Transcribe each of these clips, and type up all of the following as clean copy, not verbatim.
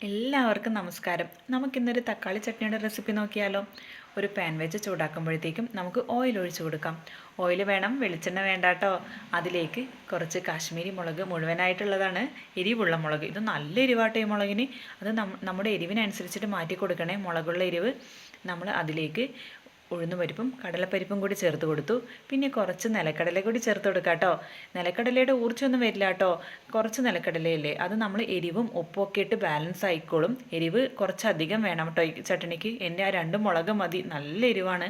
എല്ലാവർക്കും നമസ്കാരം. നമുക്കിന്നൊരു തക്കാളി ചട്നിയുടെ റെസിപ്പി നോക്കിയാലോ. ഒരു പാൻ വെച്ച് ചൂടാക്കുമ്പോഴത്തേക്കും നമുക്ക് ഓയിൽ ഒഴിച്ച് കൊടുക്കാം. ഓയിൽ വേണം, വെളിച്ചെണ്ണ വേണ്ട കേട്ടോ. അതിലേക്ക് കുറച്ച് കാശ്മീരി മുളക്, മുഴുവനായിട്ടുള്ളതാണ്, എരിവുള്ള മുളക്. ഇത് നല്ല എരിവാട്ടോ ഈ മുളകിന്. അത് നമ്മുടെ എരിവിനനുസരിച്ചിട്ട് മാറ്റി കൊടുക്കണേ. മുളകുള്ള എരിവ് നമ്മൾ അതിലേക്ക് ഉഴുന്നുപരിപ്പും കടലപ്പരിപ്പും കൂടി ചേർത്ത് കൊടുത്തു. പിന്നെ കുറച്ച് നിലക്കടല കൂടി ചേർത്ത് കൊടുക്കാം കേട്ടോ. നിലക്കടലയുടെ ഊർജ്ജമൊന്നും വരില്ല കേട്ടോ. കുറച്ച് നിലക്കടലയല്ലേ, അത് നമ്മൾ എരിവും ഉപ്പും ഒക്കെ ഇട്ട് ബാലൻസ് ആയിക്കോളും. എരിവ് കുറച്ചധികം വേണം കേട്ടോ ഈ ചട്ടണിക്ക്. എൻ്റെ ആ 2 മുളക് മതി, നല്ല എരിവാണ്.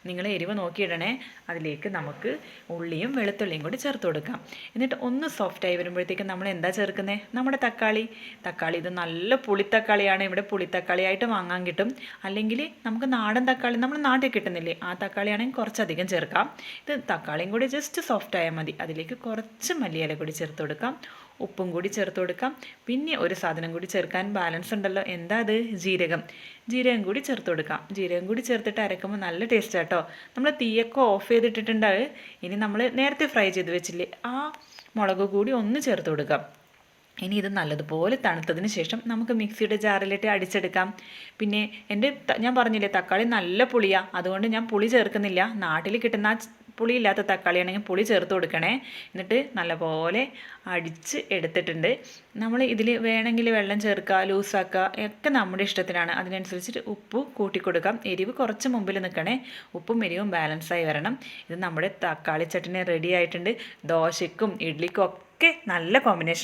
നിങ്ങൾ എരിവ് നോക്കിയിടണേ. അതിലേക്ക് നമുക്ക് ഉള്ളിയും വെളുത്തുള്ളിയും കൂടി ചേർത്ത് കൊടുക്കാം. എന്നിട്ട് ഒന്ന് സോഫ്റ്റായി വരുമ്പോഴത്തേക്കും നമ്മൾ എന്താ ചേർക്കുന്നത്? നമ്മുടെ തക്കാളി. ഇത് നല്ല പുളിത്തക്കാളിയാണ്. ഇവിടെ പുളിത്തക്കാളിയായിട്ട് വാങ്ങാൻ കിട്ടും. അല്ലെങ്കിൽ നമുക്ക് നാടൻ തക്കാളി നമ്മൾ നാട്ടിൽ കിട്ടുന്നില്ലേ, ആ തക്കാളിയാണെങ്കിൽ കുറച്ചധികം ചേർക്കാം. ഇത് തക്കാളിയും കൂടി ജസ്റ്റ് സോഫ്റ്റായാൽ മതി. അതിലേക്ക് കുറച്ച് മല്ലിയില കൂടി ചേർത്ത് കൊടുക്കാം. ഉപ്പും കൂടി ചേർത്ത് കൊടുക്കാം. പിന്നെ ഒരു സാധനം കൂടി ചേർക്കാൻ ബാലൻസ് ഉണ്ടല്ലോ, എന്താ അത്? ജീരകം കൂടി ചേർത്ത് കൊടുക്കാം. ജീരകം കൂടി ചേർത്തിട്ട് അരക്കുമ്പോൾ നല്ല ടേസ്റ്റ് ആട്ടോ. നമ്മൾ തീയൊക്കെ ഓഫ് ചെയ്തിട്ടിട്ടുണ്ട്. ഇനി നമ്മൾ നേരത്തെ ഫ്രൈ ചെയ്ത് വെച്ചില്ലേ, ആ മുളക് കൂടി ഒന്ന് ചേർത്ത് കൊടുക്കാം. ഇനി ഇത് നല്ലതുപോലെ തണുത്തതിന് ശേഷം നമുക്ക് മിക്സിയുടെ ജാറിലിട്ട് അടിച്ചെടുക്കാം. പിന്നെ ഞാൻ പറഞ്ഞില്ലേ തക്കാളി നല്ല പുളിയാണ്, അതുകൊണ്ട് ഞാൻ പുളി ചേർക്കുന്നില്ല. നാട്ടിൽ കിട്ടുന്ന പുളിയില്ലാത്ത തക്കാളിയാണെങ്കിൽ പുളി ചേർത്ത് കൊടുക്കണേ. എന്നിട്ട് നല്ലപോലെ അടിച്ച് എടുത്തിട്ടുണ്ട്. നമ്മൾ ഇതിൽ വേണമെങ്കിൽ വെള്ളം ചേർക്കുക, ലൂസാക്കുക, ഒക്കെ നമ്മുടെ ഇഷ്ടത്തിനാണ്. അതിനനുസരിച്ചിട്ട് ഉപ്പ് കൂട്ടിക്കൊടുക്കാം. എരിവ് കുറച്ച് മുമ്പിൽ നിൽക്കണേ. ഉപ്പും എരിവും ബാലൻസായി വരണം. ഇത് നമ്മുടെ തക്കാളി ചട്നി റെഡി ആയിട്ടുണ്ട്. ദോശയ്ക്കും ഇഡ്ലിക്കും ഒക്കെ നല്ല കോമ്പിനേഷൻ.